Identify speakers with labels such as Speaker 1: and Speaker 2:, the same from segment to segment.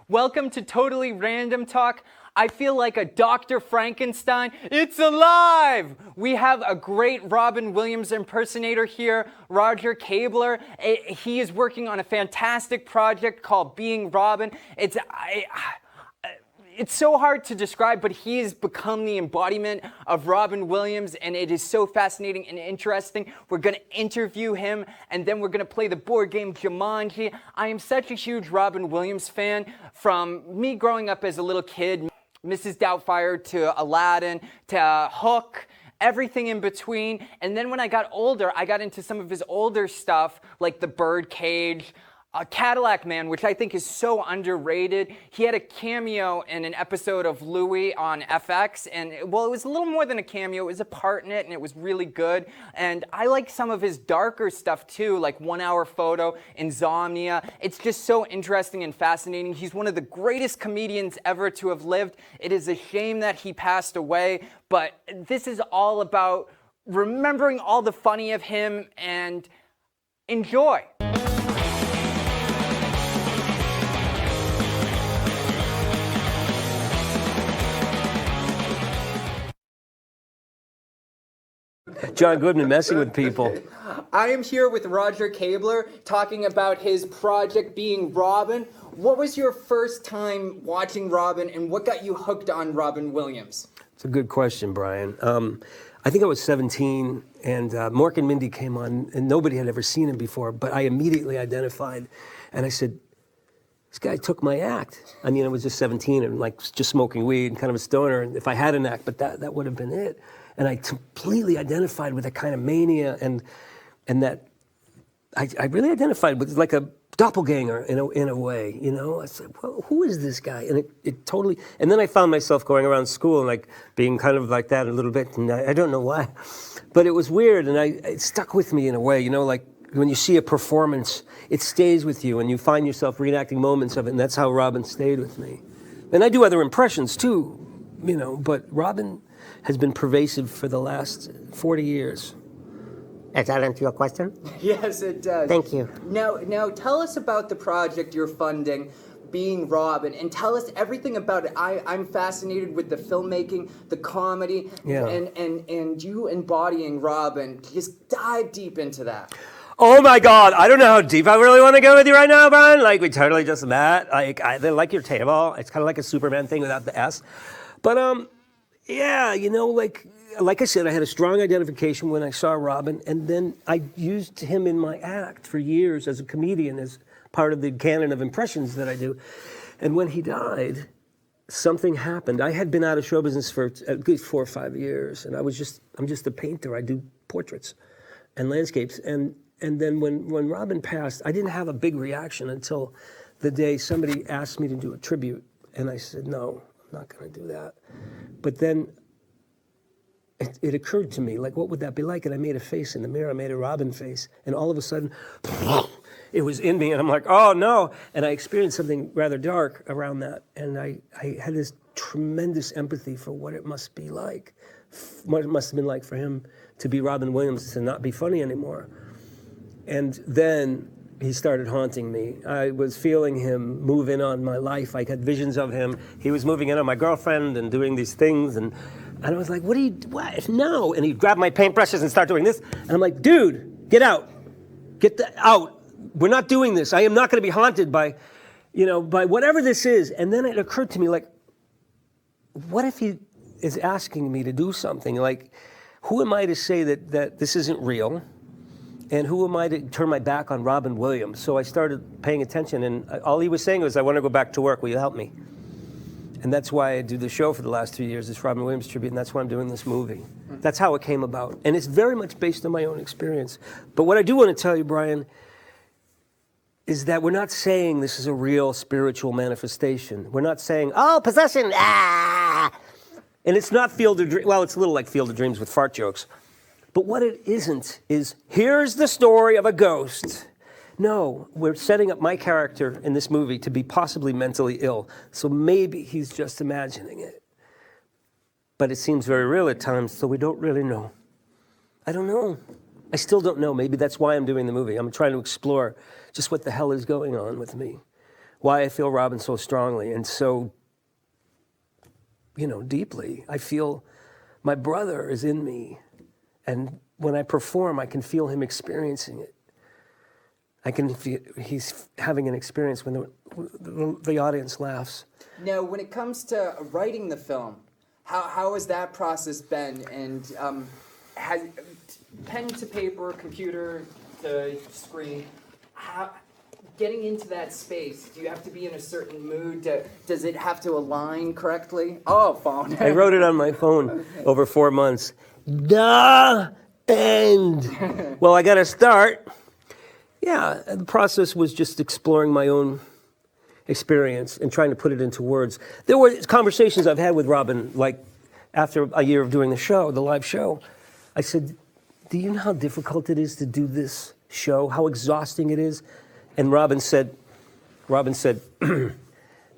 Speaker 1: Welcome to Totally Random Talk. I feel like a Dr. Frankenstein. It's alive! We have a great Robin Williams impersonator here, Roger Kabler. He is working on a fantastic project called Being Robin. It's so hard to describe, but he has become the embodiment of Robin Williams, and it is so fascinating and interesting. We're going to interview him, and then we're going to play the board game Jumanji. I am such a huge Robin Williams fan. From me growing up as a little kid, Mrs. Doubtfire to Aladdin to Hook, everything in between. And then when I got older, I got into some of his older stuff, like The Birdcage, Cadillac Man, which I think is so underrated. He had a cameo in an episode of Louie on FX, and well, it was a little more than a cameo. It was a part in it, and it was really good. And I like some of his darker stuff too, like 1 Hour Photo, Insomnia. It's just so interesting and fascinating. He's one of the greatest comedians ever to have lived. It is a shame that he passed away, but this is all about remembering all the funny of him and enjoy.
Speaker 2: John Goodman messing with people.
Speaker 1: I am here with Roger Kabler talking about his project Being Robin. What was your first time watching Robin, and what got you hooked on Robin Williams?
Speaker 2: It's a good question, Brian. I think I was 17, and Mork and Mindy came on, and nobody had ever seen him before, but I immediately identified, and I said, this guy took my act. I mean, I was just 17 and like just smoking weed and kind of a stoner, and if I had an act, but that would have been it. And I completely identified with that kind of mania, and that I really identified with like a doppelganger in a way, you know. I said, well, who is this guy? And it totally. And then I found myself going around school and like being kind of like that a little bit, and I don't know why, but it was weird, and it stuck with me in a way, you know, like when you see a performance, it stays with you, and you find yourself reenacting moments of it, and that's how Robin stayed with me. And I do other impressions too, you know, but Robin has been pervasive for the last 40 years.
Speaker 3: Does that answer your question?
Speaker 1: Yes, it does.
Speaker 3: Thank you.
Speaker 1: Now tell us about the project you're funding, Being Robin, and tell us everything about it. I'm fascinated with the filmmaking, the comedy, and you embodying Robin. Just dive deep into that.
Speaker 2: Oh my God, I don't know how deep I really want to go with you right now, Brian. Like, we totally just met. Like, I like your table. It's kind of like a Superman thing without the S. But, yeah, you know, like I said, I had a strong identification when I saw Robin, and then I used him in my act for years as a comedian, as part of the canon of impressions that I do. And when he died, something happened. I had been out of show business for a good 4 or 5 years, and I'm just a painter. I do portraits and landscapes. And then when Robin passed, I didn't have a big reaction until the day somebody asked me to do a tribute, and I said, no, I'm not going to do that. But then it occurred to me, like, what would that be like? And I made a face in the mirror. I made a Robin face. And all of a sudden, it was in me. And I'm like, oh, no. And I experienced something rather dark around that. And I had this tremendous empathy for what it must be like, what it must have been like for him to be Robin Williams, to not be funny anymore. And then he started haunting me. I was feeling him move in on my life. I had visions of him. He was moving in on my girlfriend and doing these things. And I was like, what? No. And he'd grab my paintbrushes and start doing this. And I'm like, dude, get out. Out. We're not doing this. I am not going to be haunted by whatever this is. And then it occurred to me, like, what if he is asking me to do something? Like, who am I to say that this isn't real? And who am I to turn my back on Robin Williams? So I started paying attention, and all he was saying was, I want to go back to work. Will you help me? And that's why I do the show for the last 3 years, this Robin Williams tribute, and that's why I'm doing this movie. That's how it came about. And it's very much based on my own experience. But what I do want to tell you, Brian, is that we're not saying this is a real spiritual manifestation. We're not saying, oh, possession, ah! And it's not Field of Dreams. Well, it's a little like Field of Dreams with fart jokes. But what it isn't is, here's the story of a ghost. No, we're setting up my character in this movie to be possibly mentally ill. So maybe he's just imagining it. But it seems very real at times, so we don't really know. I don't know. I still don't know. Maybe that's why I'm doing the movie. I'm trying to explore just what the hell is going on with me. why I feel Robin so strongly and so, deeply. I feel my brother is in me. And when I perform, I can feel him experiencing it. I can feel he's having an experience when the audience laughs.
Speaker 1: Now, when it comes to writing the film, how has that process been? And has pen to paper, computer to screen, getting into that space, do you have to be in a certain mood? Does it have to align correctly? Oh, phone.
Speaker 2: I wrote it on my phone over 4 months. The end. Well, I got to start. Yeah, the process was just exploring my own experience and trying to put it into words. There were conversations I've had with Robin, like after a year of doing the live show. I said, do you know how difficult it is to do this show, how exhausting it is? And Robin said, do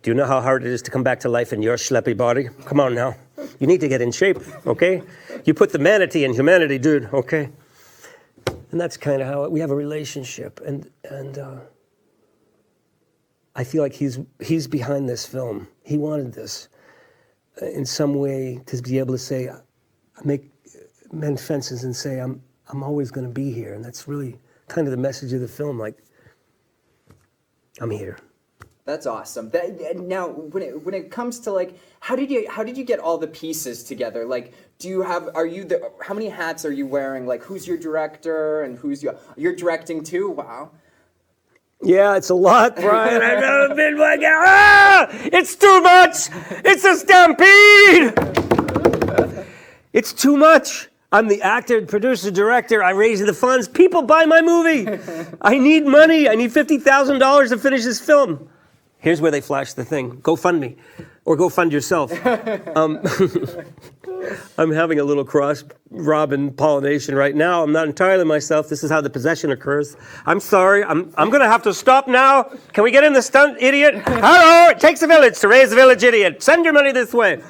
Speaker 2: you know how hard it is to come back to life in your schleppy body? Come on now. You need to get in shape, okay? You put the manatee in humanity, dude, okay? And that's kind of how we have a relationship. And I feel like he's behind this film. He wanted this in some way to be able to say, mend fences and say, I'm always going to be here. And that's really kind of the message of the film, like, I'm here.
Speaker 1: That's awesome. Now, when it comes to like, how did you get all the pieces together? Like, how many hats are you wearing? Like, who's your director and you're directing too? Wow.
Speaker 2: Yeah, it's a lot, Brian. I've never been like, it's too much. It's a stampede. It's too much. I'm the actor, producer, director. I raise the funds. People buy my movie. I need money. I need $50,000 to finish this film. Here's where they flash the thing. Go fund me. Or go fund yourself. I'm having a little cross-Robin pollination right now. I'm not entirely myself. This is how the possession occurs. I'm sorry. I'm going to have to stop now. Can we get in the stunt, idiot? Hello! It takes a village to raise a village idiot. Send your money this way.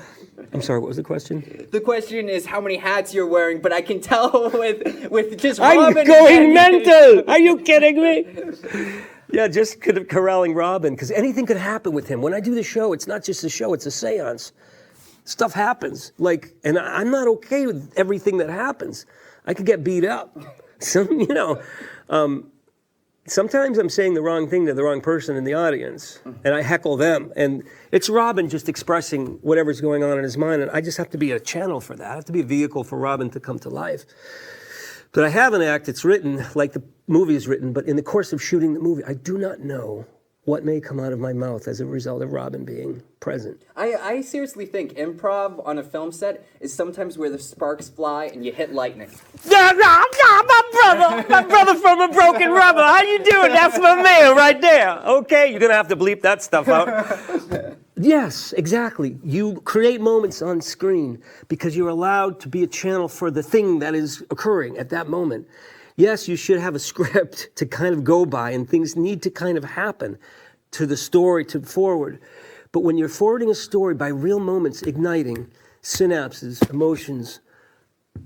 Speaker 2: I'm sorry, what was the question?
Speaker 1: The question is how many hats you're wearing, but I can tell with just Robin.
Speaker 2: I'm going mental! Are you kidding me? Yeah, just kind of corralling Robin, because anything could happen with him. When I do the show, it's not just a show, it's a seance. Stuff happens. And I'm not okay with everything that happens. I could get beat up. So, sometimes I'm saying the wrong thing to the wrong person in the audience, and I heckle them. And it's Robin just expressing whatever's going on in his mind, and I just have to be a channel for that. I have to be a vehicle for Robin to come to life. But I have an act that's written like the movie is written, but in the course of shooting the movie, I do not know what may come out of my mouth as a result of Robin being present.
Speaker 1: I seriously think improv on a film set is sometimes where the sparks fly and you hit lightning.
Speaker 2: My brother from a broken rubber. How you doing? That's my man right there. Okay, you're gonna have to bleep that stuff out. Yes, exactly. You create moments on screen because you're allowed to be a channel for the thing that is occurring at that moment. Yes, you should have a script to kind of go by, and things need to kind of happen to the story to forward. But when you're forwarding a story by real moments, igniting synapses, emotions,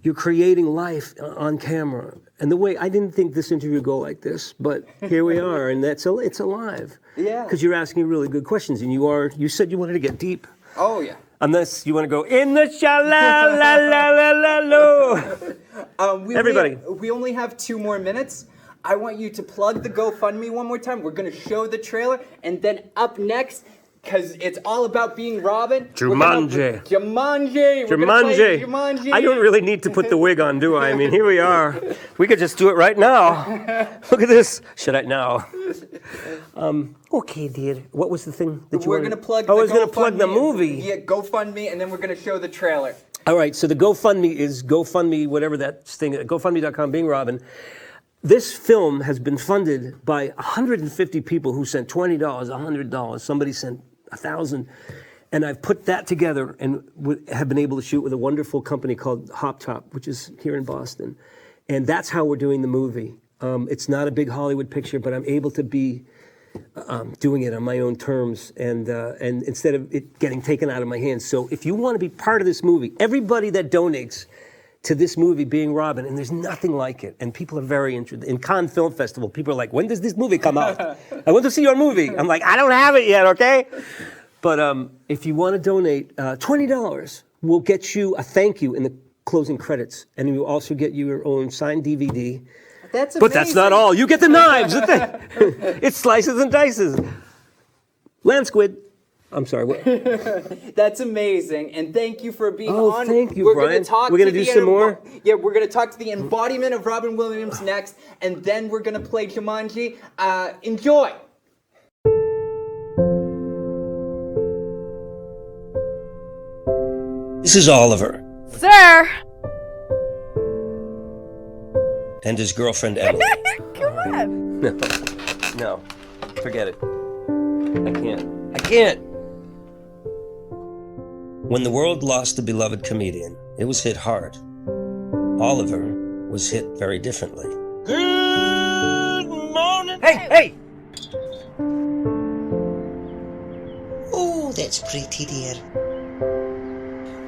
Speaker 2: you're creating life on camera. And the way, I didn't think this interview would go like this, but here we are, and it's alive. Yeah. Because you're asking really good questions, and you said you wanted to get deep.
Speaker 1: Oh, yeah.
Speaker 2: Unless you want to go, in the shala la la la la lo. Everybody.
Speaker 1: We only have 2 more minutes. I want you to plug the GoFundMe one more time. We're going to show the trailer, and then up next, because it's all about being Robin.
Speaker 2: Jumanji.
Speaker 1: Jumanji.
Speaker 2: I don't really need to put the wig on, do I? I mean, here we are. We could just do it right now. Look at this. Should I now? Okay, dear. What was the thing that you
Speaker 1: We're going to plug
Speaker 2: I was going to plug the movie.
Speaker 1: Yeah, GoFundMe, and then we're going to show the trailer.
Speaker 2: All right, so the GoFundMe is GoFundMe, whatever that thing, GoFundMe.com, being Robin. This film has been funded by 150 people who sent $20, $100. Somebody sent 1,000. And I've put that together and have been able to shoot with a wonderful company called Hop Top, which is here in Boston. And that's how we're doing the movie. It's not a big Hollywood picture, but I'm able to be doing it on my own terms and instead of it getting taken out of my hands. So if you want to be part of this movie, everybody that donates to this movie being Robin, and there's nothing like it. And people are very interested. In Cannes Film Festival, people are like, when does this movie come out? I want to see your movie. I'm like, I don't have it yet, okay? But if you want to donate, $20 will get you a thank you in the closing credits. And we will also get you your own signed DVD.
Speaker 1: That's amazing.
Speaker 2: But that's not all. You get the knives. It slices and dices. Land squid. I'm sorry. What?
Speaker 1: That's amazing, and thank you for being on.
Speaker 2: Oh, thank you,
Speaker 1: we're
Speaker 2: Brian.
Speaker 1: Gonna talk
Speaker 2: we're going
Speaker 1: to
Speaker 2: to do some more?
Speaker 1: Yeah, we're going to talk to the embodiment of Robin Williams next, and then we're going to play Jumanji. Enjoy!
Speaker 2: This is Oliver.
Speaker 4: Sir!
Speaker 2: And his girlfriend, Emily.
Speaker 4: Come on.
Speaker 2: No. Forget it. I can't. When the world lost a beloved comedian, it was hit hard. Oliver was hit very differently. Good morning! Hey!
Speaker 3: Oh, that's pretty, dear.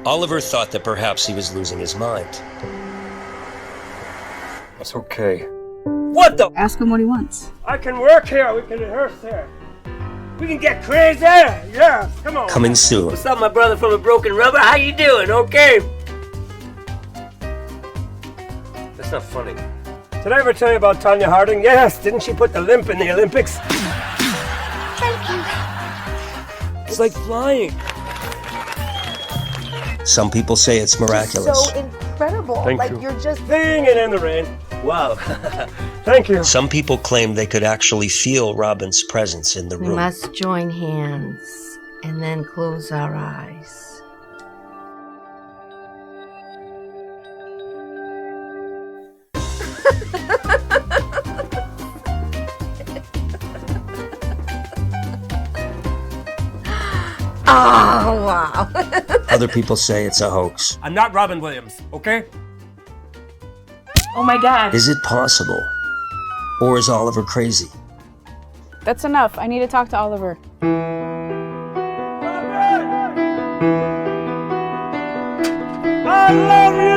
Speaker 2: Oliver thought that perhaps he was losing his mind.
Speaker 5: That's okay.
Speaker 2: What the?
Speaker 4: Ask him what he wants.
Speaker 2: I can work here. We can rehearse here. We can get crazy. Yeah, come on. Coming soon. What's up, my brother from a broken rubber? How you doing? Okay. That's not funny. Did I ever tell you about Tanya Harding? Yes. Didn't she put the limp in the Olympics? Thank you. It's like flying. Some people say it's miraculous.
Speaker 4: So incredible.
Speaker 2: Thank you.
Speaker 4: You're just
Speaker 2: Singing in the rain. Wow. Thank you. Some people claim they could actually feel Robin's presence in the
Speaker 6: We
Speaker 2: room.
Speaker 6: must join hands and then close our eyes. Oh, wow.
Speaker 2: Other people say it's a hoax. I'm not Robin Williams, okay?
Speaker 7: Oh my God.
Speaker 2: Is it possible? Or is Oliver crazy?
Speaker 7: That's enough. I need to talk to Oliver.
Speaker 2: I love you!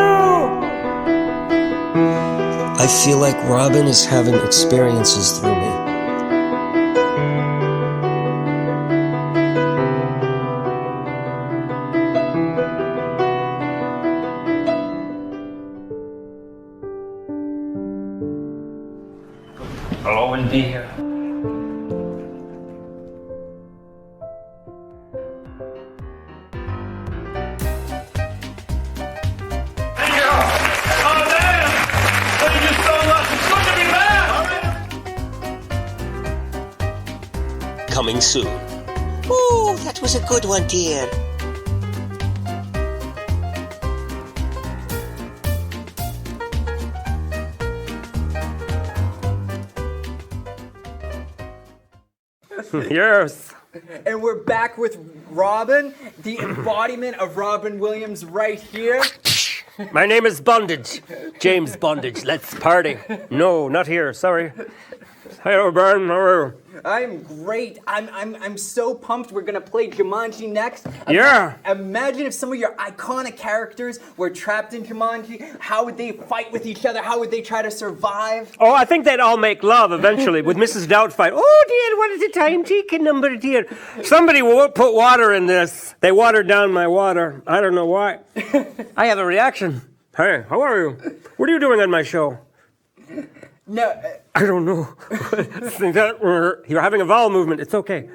Speaker 2: I feel like Robin is having experiences through me.
Speaker 5: I'll always be here. Thank you! Oh, damn! Thank you so much. It's good to be back!
Speaker 2: Coming soon.
Speaker 3: Oh, that was a good one, dear.
Speaker 2: Yes.
Speaker 1: And we're back with Robin, the embodiment of Robin Williams right here.
Speaker 2: My name is Bondage. James Bondage. Let's party. No, not here. Sorry. Hello, Brian. How are you?
Speaker 1: I'm great. I'm so pumped. We're gonna play Jumanji next.
Speaker 2: Yeah.
Speaker 1: Imagine if some of your iconic characters were trapped in Jumanji. How would they fight with each other? How would they try to survive?
Speaker 2: Oh, I think they'd all make love eventually with Mrs. Doubtfire. Oh, dear, what is the time taking number, dear? Somebody put water in this. They watered down my water. I don't know why. I have a reaction. Hey, how are you? What are you doing on my show?
Speaker 1: No.
Speaker 2: I don't know. You're having a vowel movement. It's okay.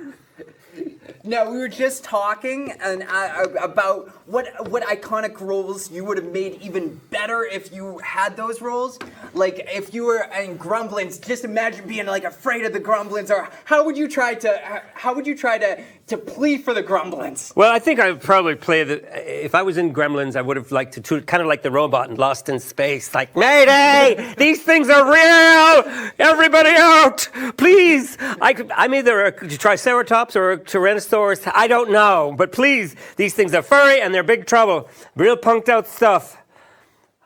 Speaker 1: No, we were just talking about what iconic roles you would have made even better if you had those roles. Like if you were in Gremlins, just imagine being like afraid of the Gremlins. Or how would you try to plead for the Gremlins?
Speaker 2: Well, I think I would probably play if I was in Gremlins, I would have liked to kind of like the robot in Lost in Space, like, Mayday! These things are real! Everybody out! Please! I'm either a Triceratops or a Tyrannosaurus. I don't know. But please, these things are furry and they're big trouble. Real punked out stuff.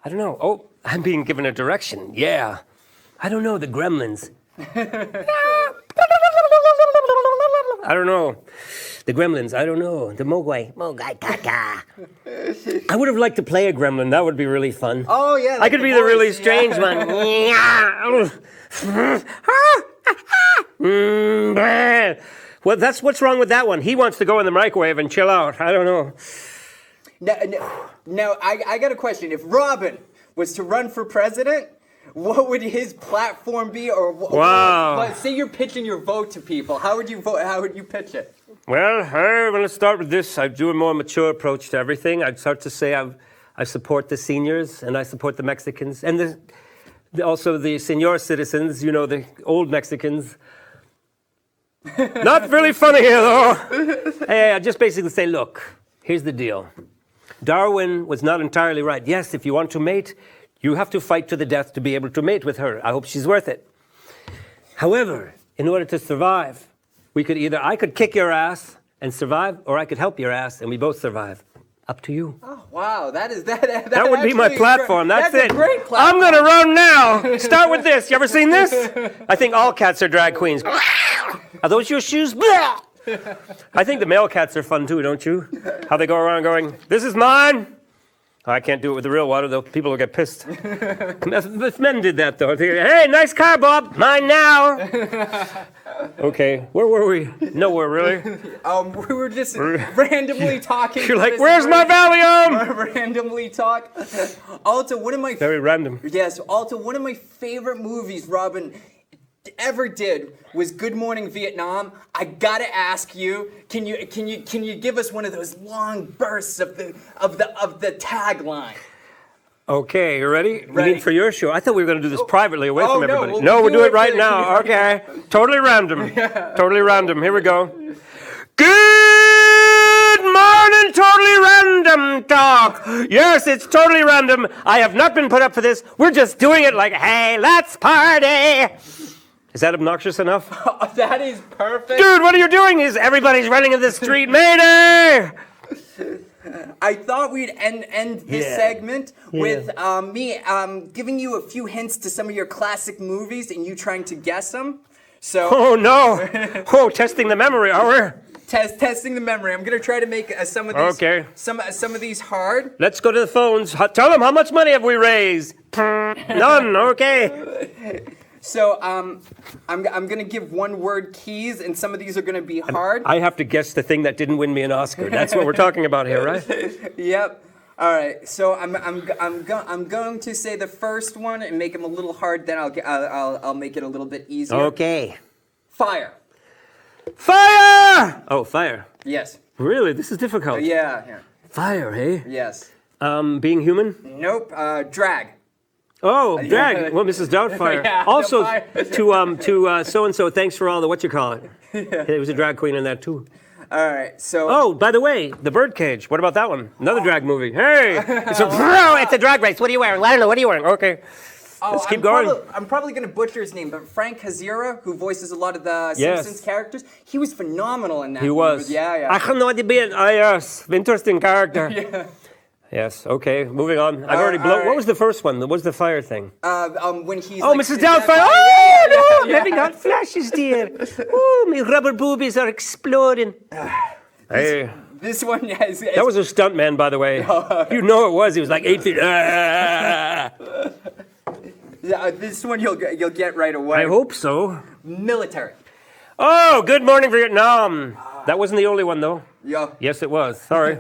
Speaker 2: I don't know. Oh, I'm being given a direction. Yeah. I don't know, the Gremlins. I don't know. The gremlins, I don't know. The Mogwai. Mogwai Kaka. I would have liked to play a gremlin. That would be really fun.
Speaker 1: Oh, yeah.
Speaker 2: I
Speaker 1: like
Speaker 2: could be the really
Speaker 1: voice,
Speaker 2: strange one. Well, that's what's wrong with that one. He wants to go in the microwave and chill out. I don't know.
Speaker 1: Now, I got a question. If Robin was to run for president, what would his platform be? Or
Speaker 2: Wow.
Speaker 1: say you're pitching your vote to people. How would you vote? How would you pitch it?
Speaker 2: Well, I'm going to start with this. I'd do a more mature approach to everything. I'd start to say I support the seniors and I support the Mexicans and also the senior citizens, you know, the old Mexicans. Not really funny here, though. Hey, I just basically say, look, here's the deal. Darwin was not entirely right. Yes, if you want to mate, you have to fight to the death to be able to mate with her. I hope she's worth it. However, in order to survive, I could kick your ass and survive, or I could help your ass and we both survive. Up to you.
Speaker 1: Oh, wow. That
Speaker 2: Would be my
Speaker 1: actually
Speaker 2: platform. That's it.
Speaker 1: a great platform.
Speaker 2: I'm going to run now. Start with this. You ever seen this? I think all cats are drag queens. Are those your shoes? I think the male cats are fun too, don't you? How they go around going, this is mine. I can't do it with the real water, though. People will get pissed. If men did that, though. Hey, nice car, Bob. Mine now. Okay, where were we? Nowhere, really.
Speaker 1: We were just randomly talking.
Speaker 2: You're like, where's my Valium?
Speaker 1: Randomly talk. Also, one of my
Speaker 2: Very random.
Speaker 1: Yes. Also, one of my favorite movies Robin ever did was Good Morning Vietnam. I gotta ask you, can you give us one of those long bursts of the tagline?
Speaker 2: Okay, you ready? You
Speaker 1: Ready.
Speaker 2: mean for your show? I thought we were going to do this privately, away from
Speaker 1: no,
Speaker 2: everybody.
Speaker 1: we'll
Speaker 2: We'll
Speaker 1: do
Speaker 2: do
Speaker 1: it
Speaker 2: it right
Speaker 1: for-
Speaker 2: now. Okay, totally random. Totally random. Here we go. Good morning, totally random talk. Yes, it's totally random. I have not been put up for this. We're just doing it like, hey, let's party. Is that obnoxious enough?
Speaker 1: That is perfect.
Speaker 2: Dude, what are you doing? Everybody's running in the street. Mayday!
Speaker 1: I thought we'd end this
Speaker 2: Yeah.
Speaker 1: segment with me giving you a few hints to some of your classic movies and you trying to guess them. So
Speaker 2: Oh, no. Oh, testing the memory, are we?
Speaker 1: testing the memory. I'm gonna try to make some of these
Speaker 2: Okay.
Speaker 1: some of these hard.
Speaker 2: Let's go to the phones. Tell them how much money have we raised? None. Okay.
Speaker 1: So I'm gonna give one word keys, and some of these are gonna be hard.
Speaker 2: I have to guess the thing that didn't win me an Oscar. That's what we're talking about here, right?
Speaker 1: Yep. All right. So I'm going to say the first one and make them a little hard. Then I'll make it a little bit easier.
Speaker 2: Okay.
Speaker 1: Fire.
Speaker 2: Fire! Oh, fire.
Speaker 1: Yes.
Speaker 2: Really? This is difficult.
Speaker 1: Yeah.
Speaker 2: Fire, hey?
Speaker 1: Yes.
Speaker 2: Being human?
Speaker 1: Nope. Drag.
Speaker 2: Oh, drag. Well, Mrs. Doubtfire.
Speaker 1: Yeah,
Speaker 2: Also,
Speaker 1: Doubtfire.
Speaker 2: to so-and-so, thanks for all the what-you-call-it. There was a drag queen in that, too.
Speaker 1: All right. So.
Speaker 2: Oh, by the way, The Birdcage. What about that one? Another drag movie. Hey! It's a drag race. What are you wearing? I don't know. What are you wearing? Okay. Let's keep going.
Speaker 1: I'm probably going to butcher his name, but Frank Hazira, who voices a lot of the
Speaker 2: Yes.
Speaker 1: Simpsons characters, he was phenomenal in that.
Speaker 2: He was.
Speaker 1: Yeah.
Speaker 2: I have no idea. Yes. Interesting character. Yeah. Yes. Okay. Moving on. I've already blown.
Speaker 1: all
Speaker 2: What was the first one? What was the fire thing?
Speaker 1: When he's.
Speaker 2: Oh,
Speaker 1: like,
Speaker 2: Mrs.
Speaker 1: is that
Speaker 2: Doubtfire.
Speaker 1: fire?
Speaker 2: Oh, no.
Speaker 1: Yeah.
Speaker 2: Having hot flashes, dear. Oh, my rubber boobies are exploding. Hey.
Speaker 1: This one has.
Speaker 2: That was a stuntman, by the way. You know it was. He was like 8 feet.
Speaker 1: This one you'll get right away.
Speaker 2: I hope so.
Speaker 1: Military.
Speaker 2: Oh, Good Morning Vietnam. That wasn't the only one, though.
Speaker 1: Yeah.
Speaker 2: Yes, it was. Sorry.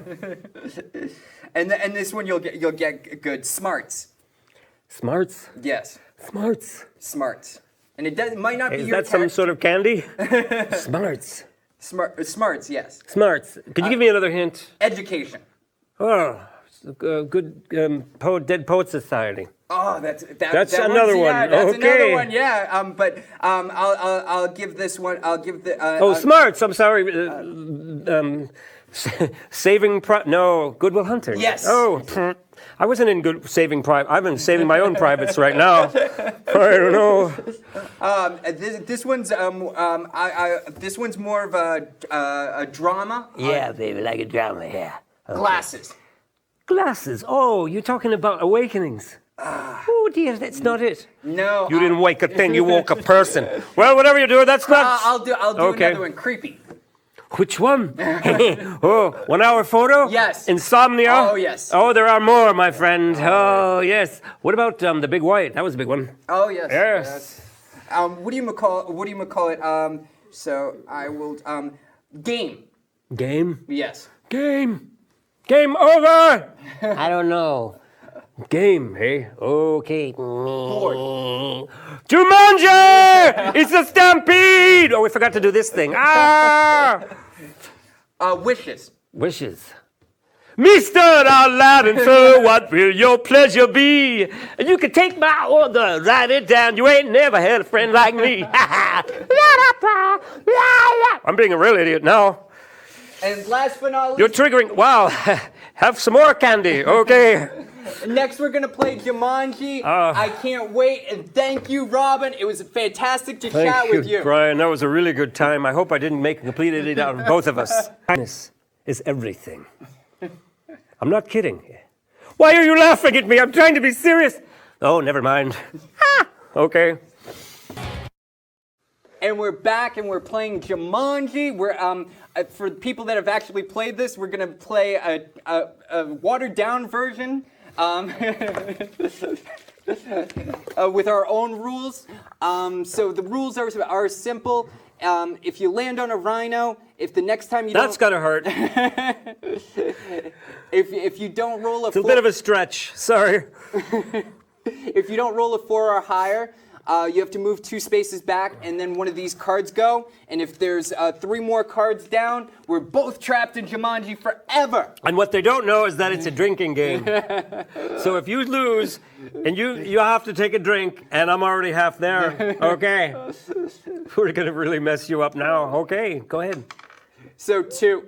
Speaker 1: And this one you'll get good. Smarts.
Speaker 2: Smarts.
Speaker 1: Yes.
Speaker 2: Smarts.
Speaker 1: And it might not be
Speaker 2: Is
Speaker 1: your
Speaker 2: that some
Speaker 1: character.
Speaker 2: sort of candy? Smarts.
Speaker 1: Smarts. Yes.
Speaker 2: Smarts. Could you give me another hint?
Speaker 1: Education.
Speaker 2: Oh, good Dead Poet Society.
Speaker 1: Oh, that's
Speaker 2: another one.
Speaker 1: Yeah, that's
Speaker 2: Okay.
Speaker 1: another one. Yeah. But I'll give this one. I'll give the.
Speaker 2: Smarts. I'm sorry. Saving No, Goodwill Hunting.
Speaker 1: Yes.
Speaker 2: Oh, I wasn't in good Saving Private. I've been saving my own privates right now. I don't know.
Speaker 1: This one's this one's more of a drama.
Speaker 2: Yeah, baby, like a drama. Yeah.
Speaker 1: Glasses.
Speaker 2: Glasses. Oh, you're talking about awakenings. Oh dear, that's not it.
Speaker 1: No.
Speaker 2: You didn't wake a thing. You woke a person. Well, whatever you do, that's not.
Speaker 1: I'll do
Speaker 2: Okay.
Speaker 1: another one. Creepy.
Speaker 2: Which one? Oh, 1 hour photo?
Speaker 1: Yes.
Speaker 2: Insomnia?
Speaker 1: Oh, yes.
Speaker 2: Oh, there are more, my friend. Oh, yes. What about the big white? That was a big one.
Speaker 1: Oh yes.
Speaker 2: Yes.
Speaker 1: What do you call it? So I will game.
Speaker 2: Game?
Speaker 1: Yes.
Speaker 2: Game. Game over. I don't know. Game, hey? Okay. Jumanji! It's a stampede! Oh, we forgot to do this thing. Ah!
Speaker 1: Wishes.
Speaker 2: Wishes. Mr. Aladdin, sir, what will your pleasure be? You can take my order, write it down. You ain't never had a friend like me. I'm being a real idiot now.
Speaker 1: And last but not
Speaker 2: You're
Speaker 1: least,
Speaker 2: triggering. Wow. Have some more candy. Okay.
Speaker 1: next we're gonna play Jumanji. I can't wait, and thank you, Robin. It was fantastic to chat
Speaker 2: Thank
Speaker 1: with you.
Speaker 2: Brian. That was a really good time. I hope I didn't make a complete idiot out of both of us. Kindness is everything. I'm not kidding. Why are you laughing at me? I'm trying to be serious. Oh, never mind. Okay.
Speaker 1: And we're back, and we're playing Jumanji. We're for people that have actually played this, we're gonna play a watered down version with our own rules. So the rules are simple. If you land on a rhino, if the next time you
Speaker 2: That's
Speaker 1: don't,
Speaker 2: gotta hurt.
Speaker 1: if you don't roll a
Speaker 2: It's a bit of a stretch. Sorry.
Speaker 1: if you don't roll a 4 or higher, you have to move 2 spaces back, and then one of these cards go. And if there's 3 more cards down, we're both trapped in Jumanji forever.
Speaker 2: And what they don't know is that it's a drinking game. So if you lose, and you have to take a drink, and I'm already half there. Okay. We're gonna really mess you up now. Okay, go ahead.
Speaker 1: So 2.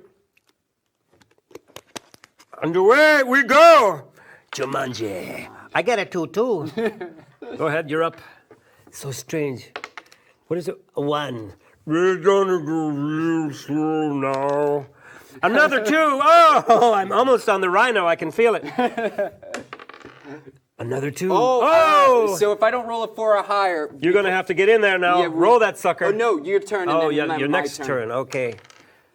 Speaker 2: Underway we go. Jumanji. I get a 2 too. Go ahead, you're up. So strange. What is it? A 1. We're gonna go real slow now. Another 2. Oh, I'm almost on the rhino. I can feel it. Another 2. Oh!
Speaker 1: So if I don't roll a 4 or higher,
Speaker 2: You're gonna have to get in there now.
Speaker 1: Yeah,
Speaker 2: roll that sucker.
Speaker 1: oh no, your turn. And
Speaker 2: Oh,
Speaker 1: then
Speaker 2: yeah,
Speaker 1: my
Speaker 2: your next
Speaker 1: turn.
Speaker 2: turn. Okay.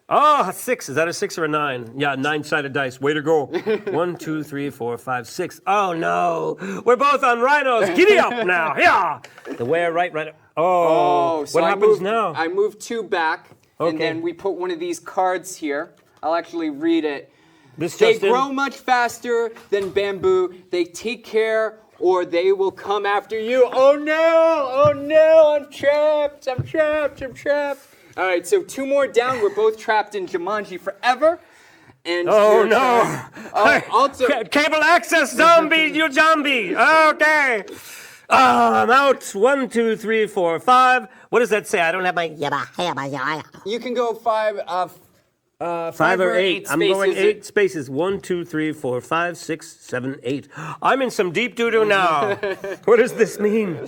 Speaker 2: Oh, a 6. Is that a 6 or a 9? Yeah, 9-sided dice. Way to go. 1, 2, 3, 4, 5, 6. Oh, no. We're both on rhinos. Giddy up now. Yeah. The way I right. Oh,
Speaker 1: So
Speaker 2: what
Speaker 1: I
Speaker 2: happens
Speaker 1: moved,
Speaker 2: now?
Speaker 1: I moved 2 back, and
Speaker 2: Okay.
Speaker 1: then we put one of these cards here. I'll actually read it.
Speaker 2: This
Speaker 1: They
Speaker 2: just in?
Speaker 1: grow much faster than bamboo. They take care, or they will come after you. Oh no! Oh no! I'm trapped! I'm trapped! I'm trapped! All right, so 2 more down. We're both trapped in Jumanji forever. And
Speaker 2: Oh,
Speaker 1: your
Speaker 2: no.
Speaker 1: turn. Also,
Speaker 2: Cable access zombie, you zombie. Okay. I'm out. 1, 2, 3, 4, 5. What does that say? I don't have my
Speaker 1: you can go 5.
Speaker 2: 5 or 8. I'm going
Speaker 1: spaces.
Speaker 2: 8 spaces. 1, 2, 3, 4, 5, 6, 7, 8. I'm in some deep doo-doo now. What does this mean?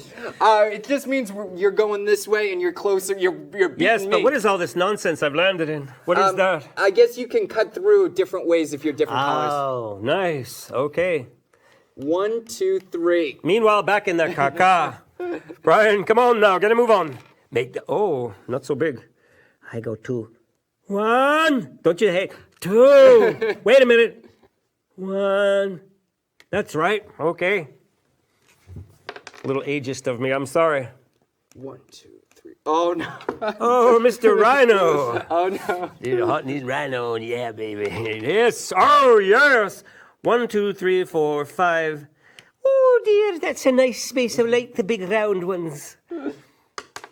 Speaker 1: It just means you're going this way and you're closer. You're beating
Speaker 2: Yes, but
Speaker 1: me.
Speaker 2: what is all this nonsense I've landed in? What is that?
Speaker 1: I guess you can cut through different ways if you're different colors.
Speaker 2: Oh, nice. Okay.
Speaker 1: 1, 2, 3.
Speaker 2: Meanwhile, back in that caca. Brian, come on now. Gotta move on. Oh, not so big. I go 2. 1. Don't you hate? 2. Wait a minute. 1. That's right. Okay. A little ageist of me. I'm sorry.
Speaker 1: 1, 2, 3. Oh no.
Speaker 2: Oh, Mr. Rhino.
Speaker 1: Oh no.
Speaker 2: Dude, hot needs rhino. Yeah, baby. Yes. Oh, yes. 1, 2, 3, 4, 5. Oh, dear. That's a nice space. I like the big round ones.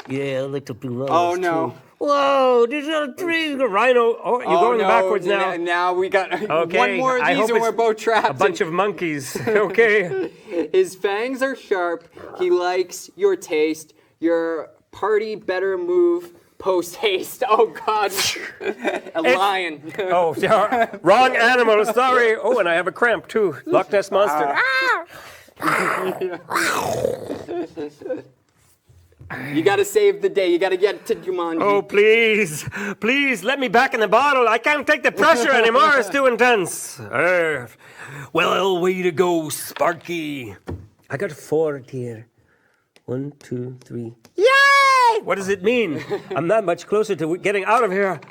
Speaker 2: Yeah, I like the blue ones.
Speaker 1: Oh no.
Speaker 2: Too. Whoa, there's a 3 rhino. Oh, you're going
Speaker 1: no.
Speaker 2: backwards now.
Speaker 1: Now we got
Speaker 2: Okay.
Speaker 1: one more of
Speaker 2: I
Speaker 1: these
Speaker 2: hope
Speaker 1: and
Speaker 2: it's
Speaker 1: we're both trapped.
Speaker 2: A bunch of monkeys. Okay.
Speaker 1: His fangs are sharp. He likes your taste. Your party better move post haste. Oh God. A lion.
Speaker 2: Oh, yeah. Wrong animal. Sorry. Oh, and I have a cramp too. Loch Ness Monster.
Speaker 1: You gotta save the day. You gotta get to Jumanji.
Speaker 2: Oh, please. Please, let me back in the bottle. I can't take the pressure anymore. It's too intense. Well, way to go, Sparky. I got 4 here. 1, 2, 3. Yay! What does it mean? I'm not much closer to getting out of here.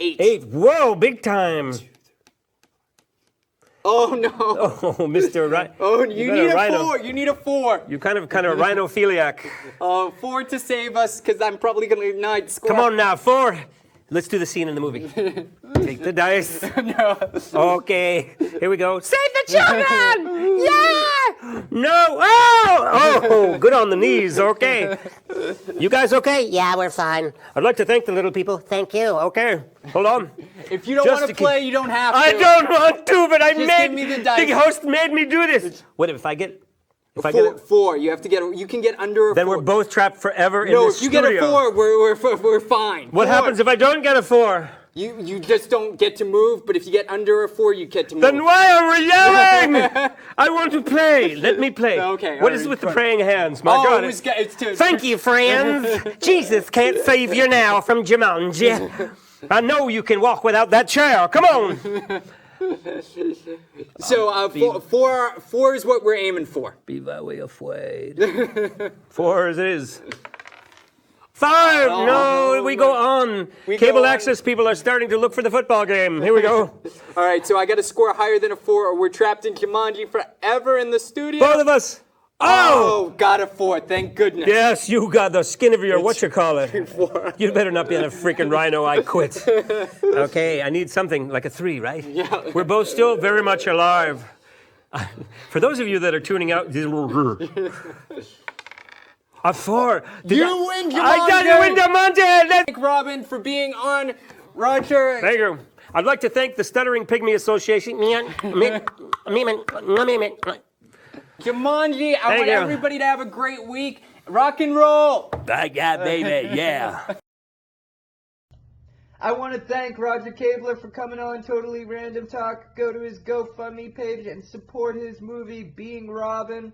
Speaker 1: 8.
Speaker 2: 8. Whoa, big time.
Speaker 1: Oh no.
Speaker 2: Oh, Mr. Right.
Speaker 1: Oh, you
Speaker 2: got
Speaker 1: need a
Speaker 2: rhino.
Speaker 1: 4. You need a 4.
Speaker 2: You're kind of a rhinophiliac.
Speaker 1: 4 to save us, because I'm probably going to not score.
Speaker 2: Come on now, 4. Let's do the scene in the movie. Take the dice.
Speaker 1: No.
Speaker 2: Okay, here we go. Save the children! Yeah! No! Oh, good on the knees. Okay. You guys okay?
Speaker 3: Yeah, we're fine.
Speaker 2: I'd like to thank the little people.
Speaker 3: Thank you.
Speaker 2: Okay, hold on.
Speaker 1: If you don't
Speaker 2: Just
Speaker 1: want
Speaker 2: to
Speaker 1: to play, you don't have to.
Speaker 2: I don't want to, but I
Speaker 1: Just
Speaker 2: made
Speaker 1: give me the dice.
Speaker 2: the host made me do this. What if I get? If I get it,
Speaker 1: 4. You have to get. You can get under a 4.
Speaker 2: then we're both trapped forever in
Speaker 1: No,
Speaker 2: this
Speaker 1: if you
Speaker 2: studio.
Speaker 1: get a 4, we're fine.
Speaker 2: What
Speaker 1: 4.
Speaker 2: happens if I don't get a 4?
Speaker 1: You just don't get to move, but if you get under a 4, you get to move.
Speaker 2: Then why are we yelling? I want to play. Let me play.
Speaker 1: Okay,
Speaker 2: What
Speaker 1: all
Speaker 2: is
Speaker 1: right,
Speaker 2: with the
Speaker 1: fine.
Speaker 2: praying hands? My God.
Speaker 1: It's too.
Speaker 2: Thank you, friends. Jesus can't save you now from Jumanji. I know you can walk without that chair. Come on.
Speaker 1: So 4 is what we're aiming for.
Speaker 2: Be very afraid. 4 as it is. 5. No, we go on. Cable
Speaker 1: go on.
Speaker 2: access people are starting to look for the football game. Here we go.
Speaker 1: All right, so I got to score higher than a 4, or we're trapped in Jumanji forever in the studio.
Speaker 2: Both of us. Oh!
Speaker 1: Got a 4. Thank goodness.
Speaker 2: Yes, you got the skin of your whatchamacallit.
Speaker 1: 4.
Speaker 2: You better not be on a freaking rhino. I quit. Okay, I need something like a 3, right?
Speaker 1: Yeah.
Speaker 2: We're both still very much alive. For those of you that are tuning out, a 4.
Speaker 1: You win, Jumanji.
Speaker 2: I got you win, Jumanji.
Speaker 1: Thank Robin for being on. Roger.
Speaker 2: Thank you. I'd like to thank the Stuttering Pygmy Association.
Speaker 1: Jumanji, I
Speaker 2: Thank
Speaker 1: want
Speaker 2: you.
Speaker 1: everybody to have a great week. Rock and roll.
Speaker 2: Yeah, baby, yeah.
Speaker 1: I want to thank Roger Kabler for coming on Totally Random Talk. Go to his GoFundMe page and support his movie, Being Robin.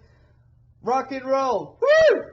Speaker 1: Rock and roll. Woo!